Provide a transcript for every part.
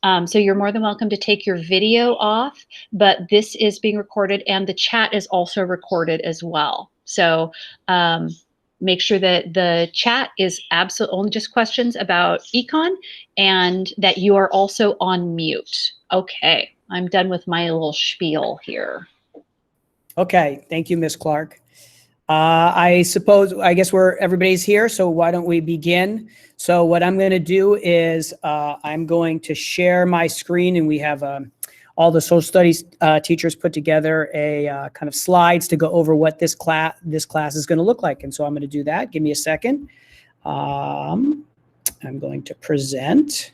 So you're more than welcome to take your video off, but this is being recorded and the chat is also recorded as well. So make sure that the chat is absolutely only just questions about econ and that you are also on mute. Okay, I'm done with my little spiel here. Okay, thank you, Ms. Clark. I guess everybody's here, so why don't we begin? So what I'm going to do is I'm going to share my screen, and we have all the social studies teachers put together a kind of slides to go over what this class is going to look like. And so I'm going to do that. Give me a second. I'm going to present.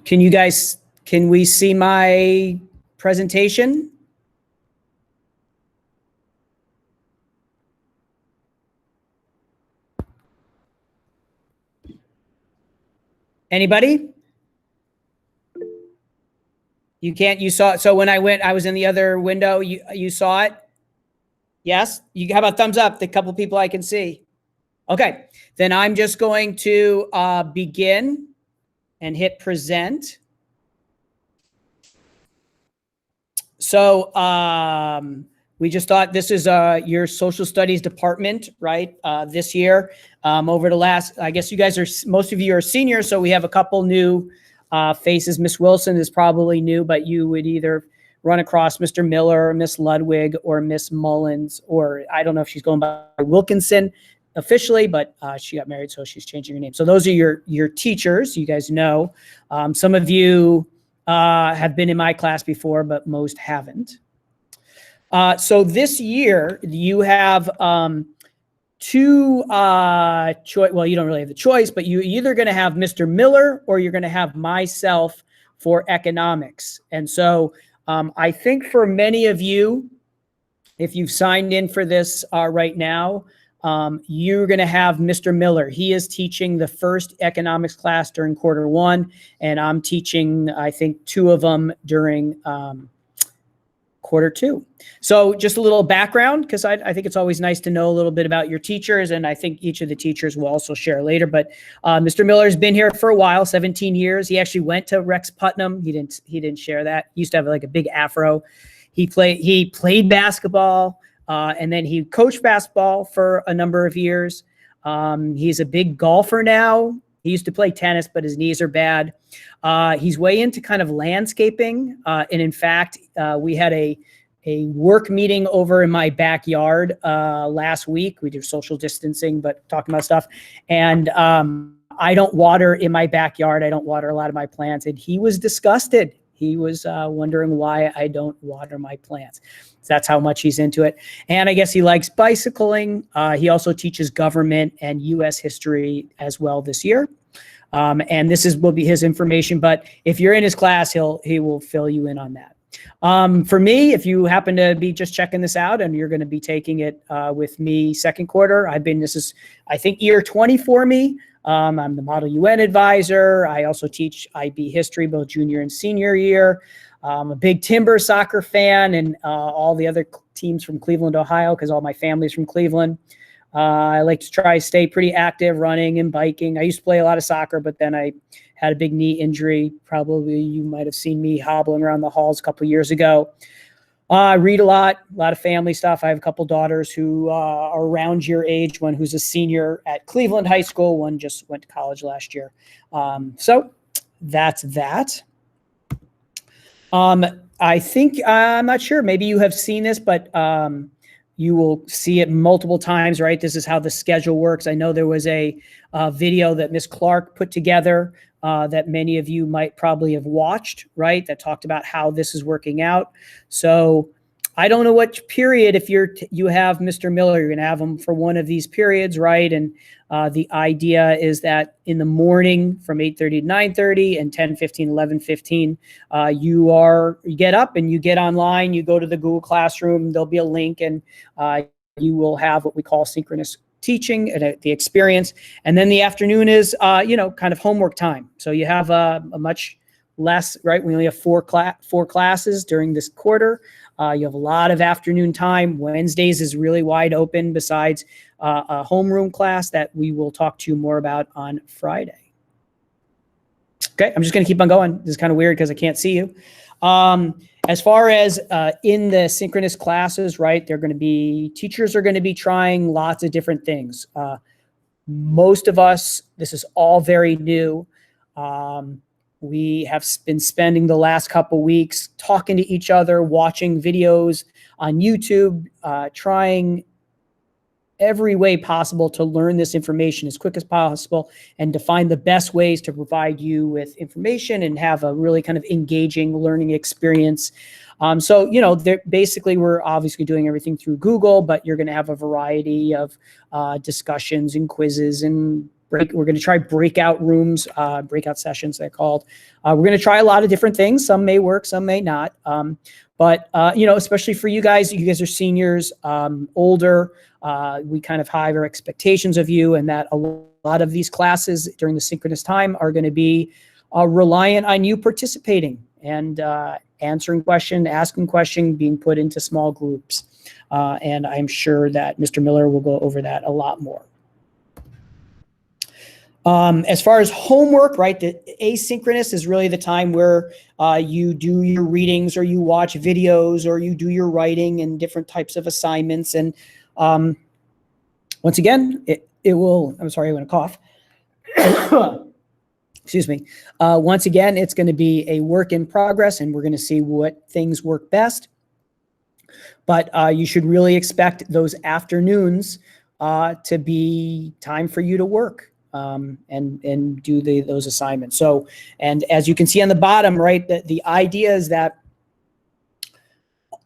Can we see my presentation? Anybody? You saw it. So when I was in the other window, you saw it? Yes? How about thumbs up? The couple people I can see. Okay, then I'm just going to begin and hit present. So we just thought this is your social studies department, right? This year, over the last, I guess you guys most of you are seniors, so we have a couple new faces. Miss Wilson is probably new, but you would either run across Mr. Miller, Miss Ludwig, or Miss Mullins, or I don't know if she's going by Wilkinson officially, but she got married, so she's changing her name. So those are your teachers. You guys know. Some of you have been in my class before, but most haven't. So this year you have two choice. Well, you don't really have the choice, but you're either going to have Mr. Miller or you're going to have myself for economics. And so I think for many of you, if you've signed in for this right now, you're going to have Mr. Miller. He is teaching the first economics class during Q1, and I'm teaching, I think, 2 of them during Q2. So just a little background, because I think it's always nice to know a little bit about your teachers, and I think each of the teachers will also share later. But Mr. Miller's been here for a while, 17 years. He actually went to Rex Putnam. He didn't share that. He used to have like a big afro. He played basketball. And then he coached basketball for a number of years. He's a big golfer now. He used to play tennis, but his knees are bad. He's way into kind of landscaping. And in fact, we had a work meeting over in my backyard last week. We do social distancing, but talking about stuff. And I don't water in my backyard. I don't water a lot of my plants. And he was disgusted. He was wondering why I don't water my plants. So that's how much he's into it. And I guess he likes bicycling. He also teaches government and U.S. history as well this year. And this will be his information. But if you're in his class, he will fill you in on that. For me, if you happen to be just checking this out and you're going to be taking it with me second quarter, this is, I think, year 20 for me. I'm the Model UN advisor. I also teach IB history, both junior and senior year. I'm a big Timber soccer fan and all the other teams from Cleveland, Ohio, because all my family's from Cleveland. I like to try to stay pretty active, running and biking. I used to play a lot of soccer, but then I had a big knee injury. Probably you might have seen me hobbling around the halls a couple of years ago. I read a lot of family stuff. I have a couple daughters who are around your age, one who's a senior at Cleveland High School, one just went to college last year. So that's that. I think, I'm not sure, maybe you have seen this, but you will see it multiple times, right? This is how the schedule works. I know there was a video that Ms. Clark put together that many of you might probably have watched, right? That talked about how this is working out. So I don't know what period, if you have Mr. Miller, you're going to have him for one of these periods, right? And the idea is that in the morning from 8:30 to 9:30 and 10:15, 11:15, you get up and you get online, you go to the Google Classroom, there'll be a link, and you will have what we call synchronous teaching and the experience. And then the afternoon is, kind of homework time. So you have a much less, right? We only have four classes during this quarter. You have a lot of afternoon time. Wednesdays is really wide open besides a homeroom class that we will talk to you more about on Friday. Okay, I'm just going to keep on going. This is kind of weird because I can't see you. As far as in the synchronous classes, right, teachers are going to be trying lots of different things. Most of us, this is all very new. We have been spending the last couple weeks talking to each other, watching videos on YouTube, trying every way possible to learn this information as quick as possible and to find the best ways to provide you with information and have a really kind of engaging learning experience. So, basically we're obviously doing everything through Google, but you're going to have a variety of discussions and quizzes, and we're going to try breakout rooms, breakout sessions they're called. We're going to try a lot of different things. Some may work, some may not. But especially for you guys are seniors, older, we kind of have higher expectations of you, and that a lot of these classes during the synchronous time are going to be reliant on you participating and answering questions, asking questions, being put into small groups. And I'm sure that Mr. Miller will go over that a lot more. As far as homework, right, the asynchronous is really the time where you do your readings or you watch videos or you do your writing and different types of assignments. And once again, it will, I'm sorry, I'm going to cough. Excuse me. Once again, it's going to be a work in progress, and we're going to see what things work best. But you should really expect those afternoons to be time for you to work. And do those assignments. So, and as you can see on the bottom, right, the idea is that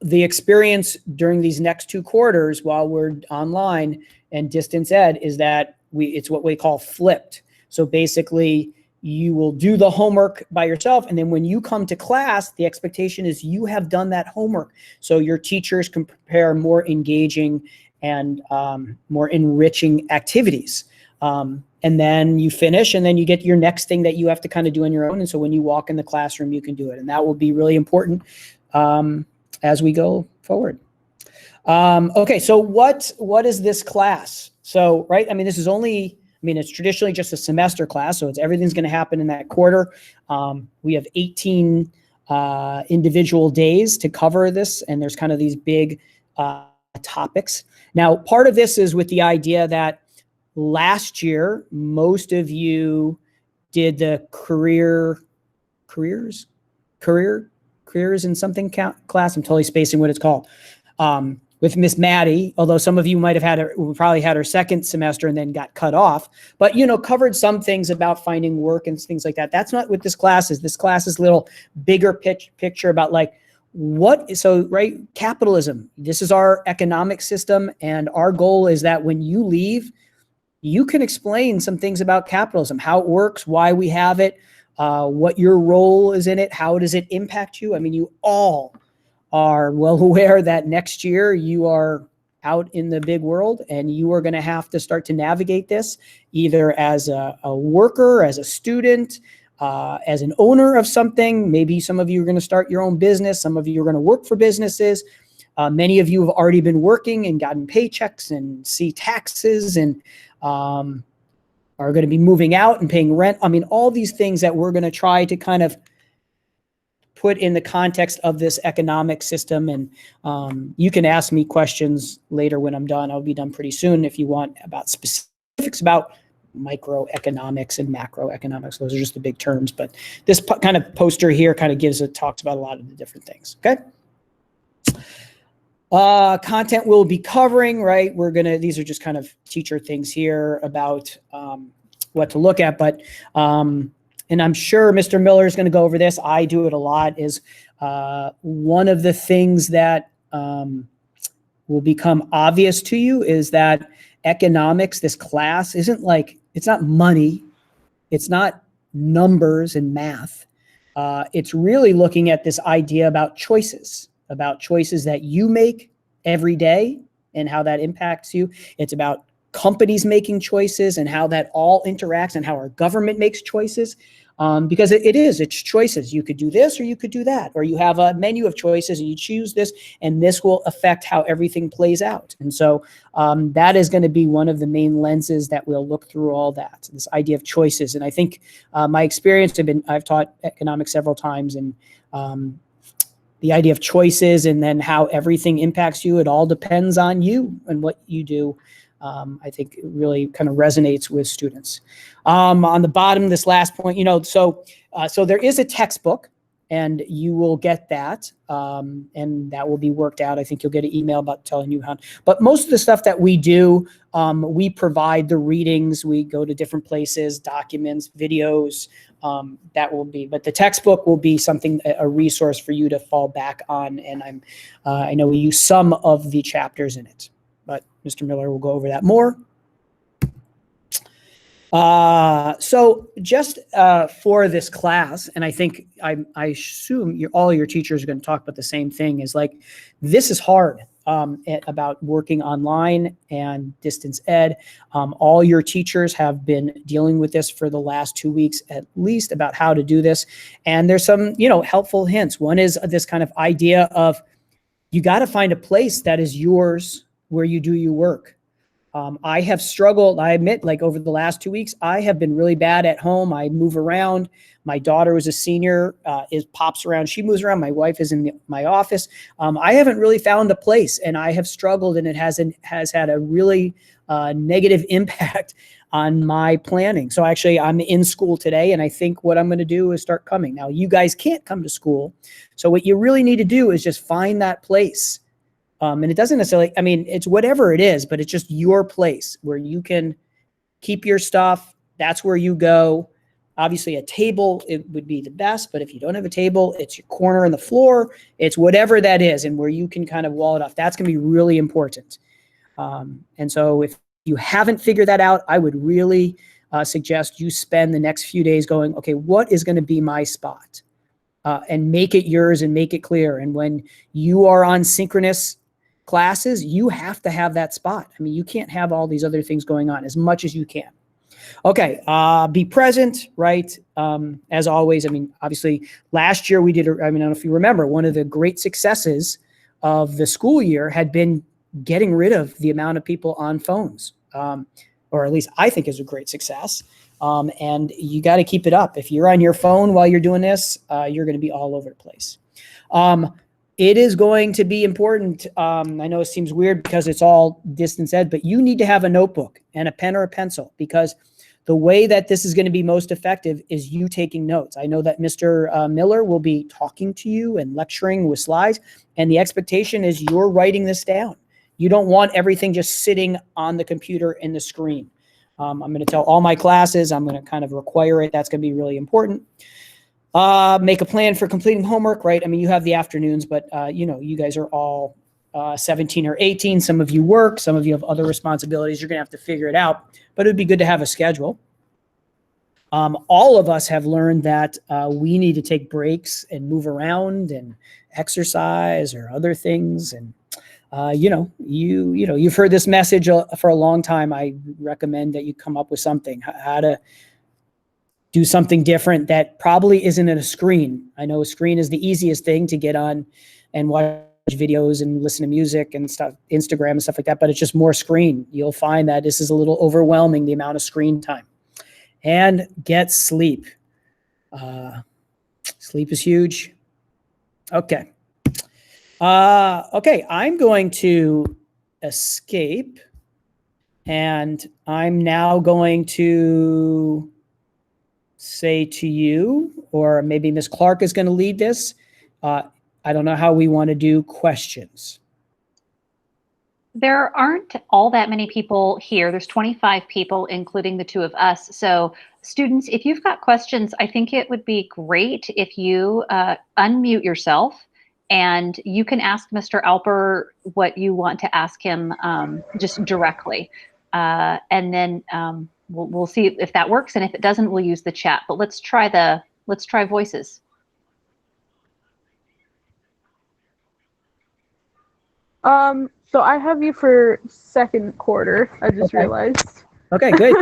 the experience during these next 2 quarters while we're online and distance ed is that it's what we call flipped. So basically you will do the homework by yourself, and then when you come to class, the expectation is you have done that homework. So your teachers can prepare more engaging and more enriching activities. And then you finish, and then you get your next thing that you have to kind of do on your own. And so when you walk in the classroom, you can do it. And that will be really important as we go forward. Okay, so what is this class? So, right, I mean, this is only, it's traditionally just a semester class, so everything's going to happen in that quarter. We have 18 individual days to cover this, and there's kind of these big topics. Now, part of this is with the idea that last year, most of you did the careers in something class. I'm totally spacing what it's called. With Miss Maddie, although some of you might have probably had her second semester and then got cut off, but covered some things about finding work and things like that. That's not what this class is. This class is a little bigger picture about right, capitalism. This is our economic system, and our goal is that when you leave, you can explain some things about capitalism, how it works, why we have it, what your role is in it, how does it impact you. I mean, you all are well aware that next year you are out in the big world, and you are going to have to start to navigate this either as a worker, as a student, as an owner of something. Maybe some of you are going to start your own business. Some of you are going to work for businesses. Many of you have already been working and gotten paychecks and see taxes and are going to be moving out and paying rent. I mean, all these things that we're going to try to kind of put in the context of this economic system. And you can ask me questions later when I'm done. I'll be done pretty soon if you want about specifics about microeconomics and macroeconomics. Those are just the big terms. But this kind of poster here kind of talks about a lot of the different things. Okay. Content we'll be covering, right? These are just kind of teacher things here about what to look at, but and I'm sure Mr. Miller is going to go over this. I do it a lot. Is one of the things that will become obvious to you is that economics, this class, it's not money. It's not numbers and math. It's really looking at this idea about choices that you make every day and how that impacts you. It's about companies making choices and how that all interacts and how our government makes choices. Because it's choices. You could do this or you could do that, or you have a menu of choices and you choose this, and this will affect how everything plays out. And so that is going to be one of the main lenses that we'll look through all that, this idea of choices. And I think my experience, I've taught economics several times, and the idea of choices and then how everything impacts you, it all depends on you and what you do. I think it really kind of resonates with students. On the bottom, this last point, so there is a textbook, and you will get that, and that will be worked out. I think you'll get an email about telling you how. But most of the stuff that we do, we provide the readings. We go to different places, documents, videos. That will be, but the textbook will be something, a resource for you to fall back on. And I know we use some of the chapters in it, but Mr. Miller will go over that more. So just for this class, and I think I assume all your teachers are going to talk about the same thing, is like, this is hard about working online and distance ed. All your teachers have been dealing with this for the last 2 weeks, at least, about how to do this. And there's some, helpful hints. One is this kind of idea of, you got to find a place that is yours where you do your work. I have struggled, I admit, like over the last 2 weeks, I have been really bad at home. I move around. My daughter was a senior, pops around. She moves around. My wife is in my office. I haven't really found a place, and I have struggled, and it has had a really negative impact on my planning. So actually, I'm in school today, and I think what I'm going to do is start coming. Now, you guys can't come to school. So what you really need to do is just find that place. And it doesn't necessarily, it's whatever it is, but it's just your place where you can keep your stuff. That's where you go. Obviously, a table, it would be the best, but if you don't have a table, it's your corner on the floor. It's whatever that is, and where you can kind of wall it off. That's going to be really important. And so if you haven't figured that out, I would really suggest you spend the next few days going, okay, what is going to be my spot? And make it yours and make it clear. And when you are on synchronous classes, you have to have that spot. You can't have all these other things going on, as much as you can. Okay, be present, right? As always, obviously last year we did, I don't know if you remember, one of the great successes of the school year had been getting rid of the amount of people on phones, or at least I think is a great success. And you got to keep it up. If you're on your phone while you're doing this, you're going to be all over the place. It is going to be important. I know it seems weird because it's all distance ed, but you need to have a notebook and a pen or a pencil, because the way that this is going to be most effective is you taking notes. I know that Mr. Miller will be talking to you and lecturing with slides, and the expectation is you're writing this down. You don't want everything just sitting on the computer in the screen. I'm going to tell all my classes, I'm going to kind of require it. That's going to be really important. Make a plan for completing homework, right? You have the afternoons, but you guys are all 17 or 18. Some of you work, some of you have other responsibilities. You're going to have to figure it out, but it'd be good to have a schedule. All of us have learned that we need to take breaks and move around and exercise or other things. And you've heard this message for a long time. I recommend that you come up with something, how to do something different that probably isn't in a screen. I know a screen is the easiest thing to get on and watch videos and listen to music and stuff, Instagram and stuff like that, but it's just more screen. You'll find that this is a little overwhelming, the amount of screen time. And get sleep. Sleep is huge. Okay. Okay, I'm going to escape, and I'm now going to say to you, or maybe Ms. Clark is going to lead this. I don't know how we want to do questions. There aren't all that many people here. There's 25 people, including the two of us. So students, if you've got questions, I think it would be great if you unmute yourself, and you can ask Mr. Alper what you want to ask him just directly. And then we'll see if that works. And if it doesn't, we'll use the chat. But let's try voices. So I have you for second quarter. I just realized. Okay, good.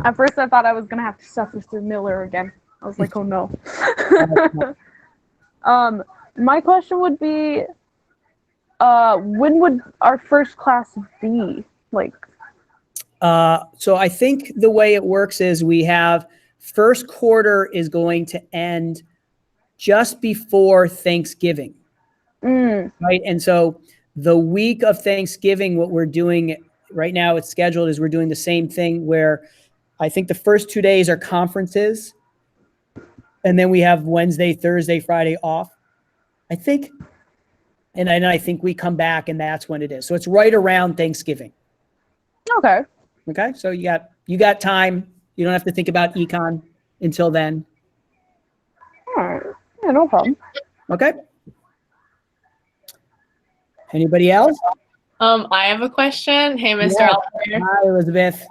At first, I thought I was gonna have to suffer through Miller again. I was like, oh no. My question would be, when would our first class be? Like, So I think the way it works is we have first quarter is going to end just before Thanksgiving, right? And so the week of Thanksgiving, what we're doing right now, it's scheduled is we're doing the same thing where I think the first 2 days are conferences, and then we have Wednesday, Thursday, Friday off, I think. And then I think we come back and that's when it is. So it's right around Thanksgiving. okay. Okay. So you got time. You don't have to think about econ until then. All right. Yeah, no problem. Okay. Anybody else? I have a question. Hey, Mr. Yeah. Oliver. Hi, Elizabeth.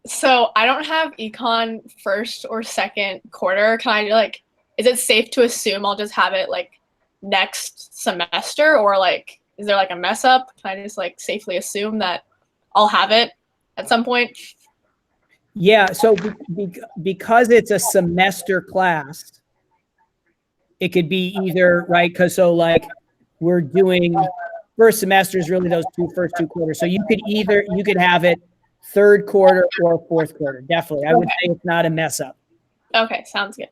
So I don't have econ first or second quarter. Can I is it safe to assume I'll just have it like next semester, or like is there like a mess up? Can I just like safely assume that I'll have it at some point? Yeah. So because it's a semester class, it could be either, right? Because so like we're doing first semester is really those first two quarters. So you could have it third quarter or fourth quarter. Definitely. I would say it's not a mess up. Okay, sounds good.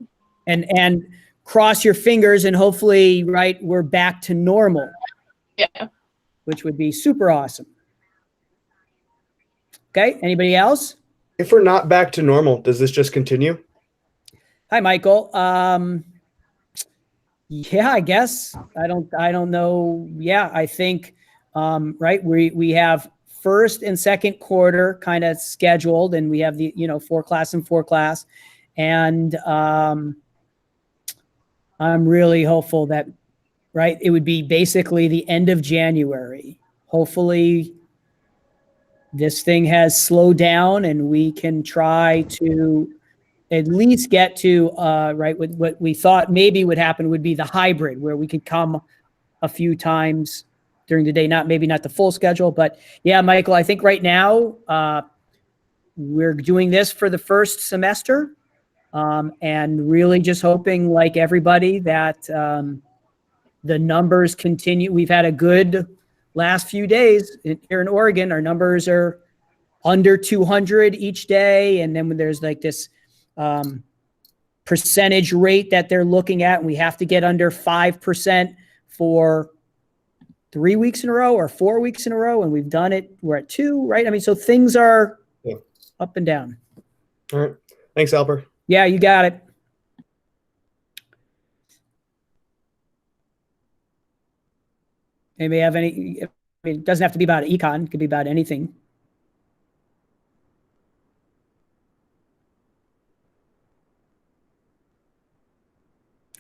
And cross your fingers and hopefully, right, we're back to normal. Yeah. Which would be super awesome. Okay. Anybody else? If we're not back to normal, does this just continue? Hi, Michael. Yeah, I guess. I don't know. Yeah, I think, right, we have first and second quarter kind of scheduled, and we have the, 4 class and 4 class. And I'm really hopeful that, right, it would be basically the end of January. Hopefully this thing has slowed down and we can try to at least get to, right, what we thought maybe would happen would be the hybrid, where we could come a few times during the day, maybe not the full schedule, but yeah, Michael, I think right now we're doing this for the first semester, and really just hoping, like everybody, that the numbers continue. We've had a good last few days here in Oregon. Our numbers are under 200 each day, and then when there's like this percentage rate that they're looking at, and we have to get under 5% for 3 weeks in a row or 4 weeks in a row, and we've done it. We're at 2, right? I mean, so things are up and down. All right. Thanks, Albert. Yeah, you got it. Anybody have any? I mean, it doesn't have to be about econ. It could be about anything.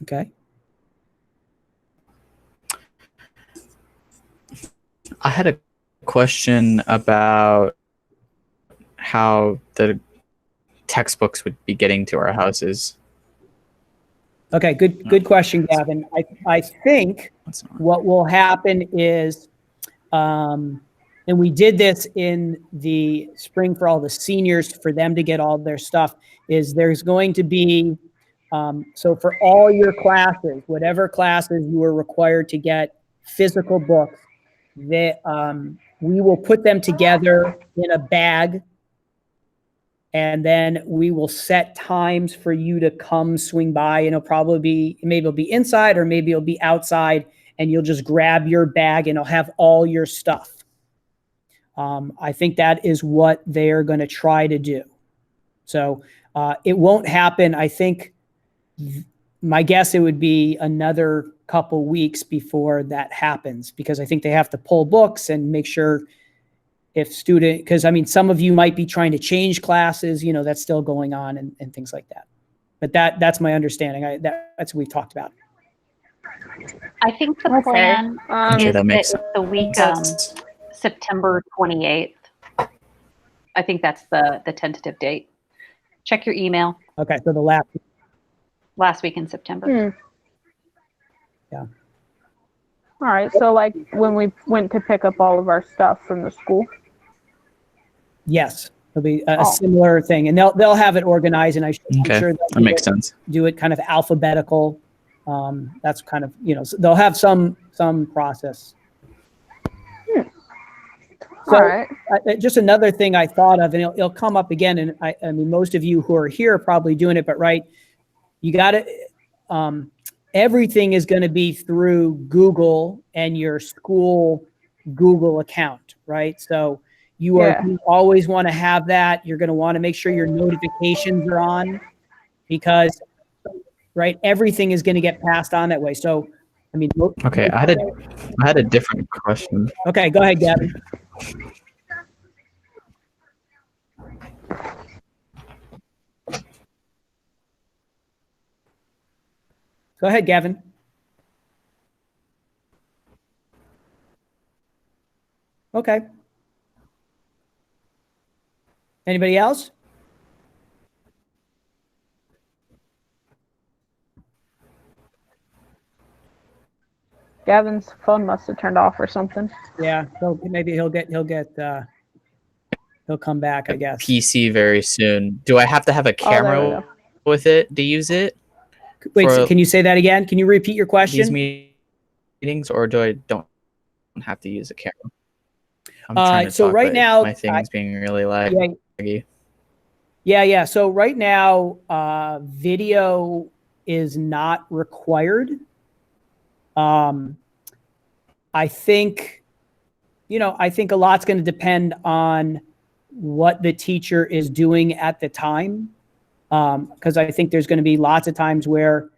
Okay. I had a question about how the textbooks would be getting to our houses. Okay, good question, Gavin. I think what will happen is, and we did this in the spring for all the seniors, for them to get all their stuff, is there's going to be, so for all your classes, whatever classes you are required to get physical books, that we will put them together in a bag, and then we will set times for you to come swing by, and maybe it'll be inside or maybe it'll be outside, and you'll just grab your bag and it'll have all your stuff. I think that is what they're going to try to do. So it won't happen. I think my guess it would be another couple weeks before that happens, because I think they have to pull books and make sure because I mean, some of you might be trying to change classes, that's still going on, and things like that. But that's my understanding. That's what we've talked about. I think the plan is that makes that the week September 28th. I think that's the tentative date. Check your email. Okay, so the last week in September. Yeah. All right. So like when we went to pick up all of our stuff from the school. Yes, it'll be a Oh. similar thing, and they'll have it organized, and I'm Okay, sure that makes sense. do it kind of alphabetical. That's kind of, so they'll have some process. So, All right. just another thing I thought of, and it'll come up again, and I mean, most of you who are here are probably doing it, but right, you got to, everything is going to be through Google and your school Google account, right? So you always want to have that. You're going to want to make sure your notifications are on, because, right, everything is going to get passed on that way. So, I mean, Okay, I had a different question. Okay, go ahead, Gavin. Go ahead, Gavin. Okay. Anybody else? Gavin's phone must have turned off or something. Yeah, maybe he'll come back, I guess. PC very soon. Do I have to have a Oh, there we camera go. with it to use it? Wait, so for can you say that again? Can you repeat your these question? meetings, or don't have to use a camera? I'm trying to So talk, right but now, my thing's being really laggy. Yeah. So right now, video is not required. I think a lot's going to depend on what the teacher is doing at the time. Because I think there's going to be lots of times where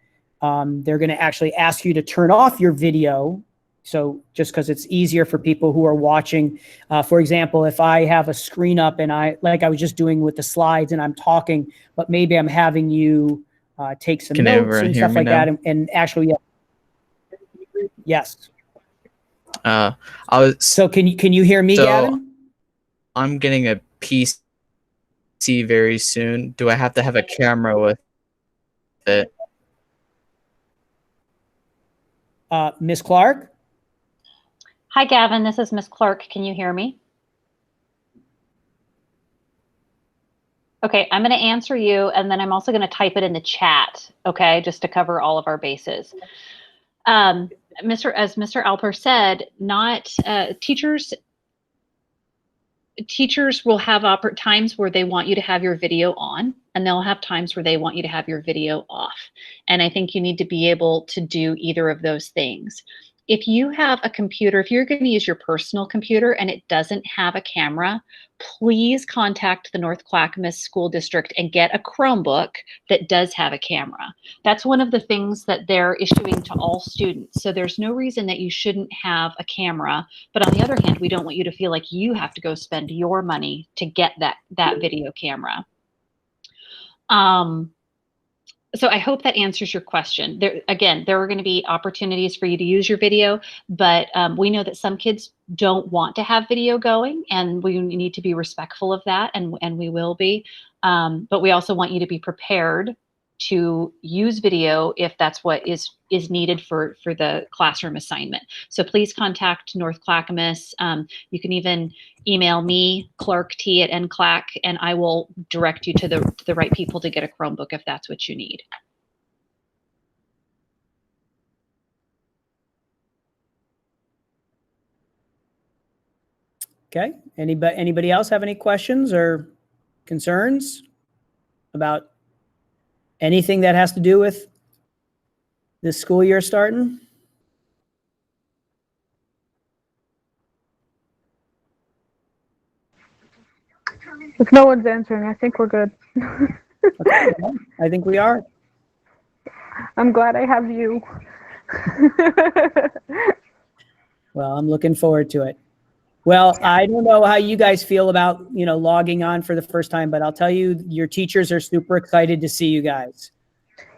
they're going to actually ask you to turn off your video. So just because it's easier for people who are watching. For example, if I have a screen up and like I was just doing with the slides, and I'm talking, but maybe I'm having you take some notes and stuff like that, and actually, yes. So can you hear me, Gavin? I'm getting a PC very soon. Do I have to have a camera with it? Miss Clark? Hi, Gavin. This is Miss Clark. Can you hear me? Okay, I'm going to answer you, and then I'm also going to type it in the chat, okay, just to cover all of our bases. As Mr. Alper said, teachers will have times where they want you to have your video on, and they'll have times where they want you to have your video off. And I think you need to be able to do either of those things. If you have a computer, if you're going to use your personal computer and it doesn't have a camera, please contact the North Clackamas School District and get a Chromebook that does have a camera. That's one of the things that they're issuing to all students. So there's no reason that you shouldn't have a camera. But on the other hand, we don't want you to feel like you have to go spend your money to get that video camera. So I hope that answers your question. There are going to be opportunities for you to use your video, but we know that some kids don't want to have video going, and we need to be respectful of that, and we will be. But we also want you to be prepared to use video if that's what is needed for the classroom assignment. So please contact North Clackamas. You can even email me, clarkt@nclac, and I will direct you to the right people to get a Chromebook if that's what you need. Okay. Anybody else have any questions or concerns about anything that has to do with this school year starting? If no one's answering, I think we're good. Okay, I think we are. I'm glad I have you. Well, I'm looking forward to it. Well, I don't know how you guys feel about, logging on for the first time, but I'll tell you, your teachers are super excited to see you guys.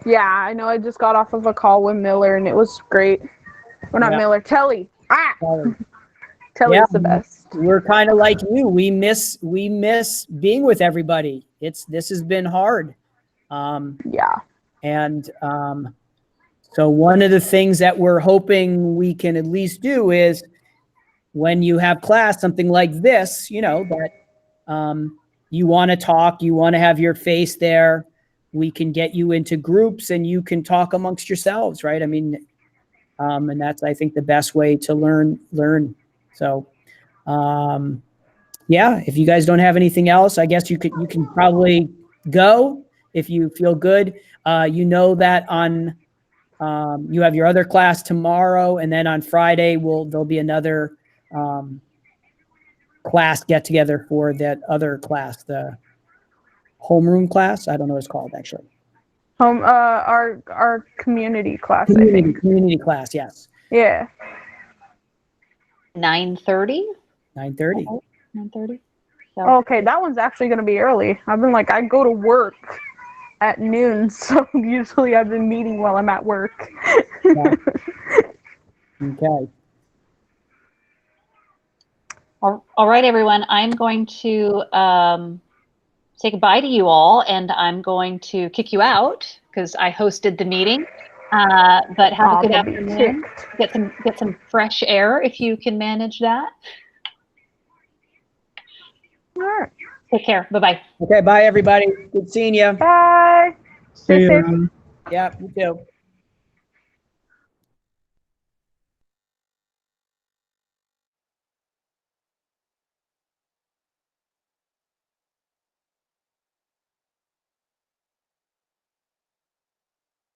Yeah, I know. I just got off of a call with Miller, and it was great. Well, not Miller, Telly. Telly's the best. We're kind of like you. We miss being with everybody. This has been hard. Yeah. And So one of the things that we're hoping we can at least do is when you have class, something like this, you know, that you want to talk, you want to have your face there, we can get you into groups and you can talk amongst yourselves, right? I mean, and that's, I think, the best way to learn. So, yeah, if you guys don't have anything else, I guess you can probably go if you feel good. You know that on, you have your other class tomorrow, and then on Friday, there'll be another class get together for that other class, the homeroom class. I don't know what it's called actually. Our community class, I think. Community class, yes. Yeah. 9:30. 9:30. 9:30. Okay, that one's actually gonna be early. I've been like, I go to work at noon, so usually I've been meeting while I'm at work. Yeah. Okay. All right, everyone. I'm going to say goodbye to you all, and I'm going to kick you out because I hosted the meeting. But have a good afternoon. Get some fresh air if you can manage that. All right. Take care. Bye-bye. Okay, bye everybody. Good seeing you. Bye. Stay safe. Yeah, you too.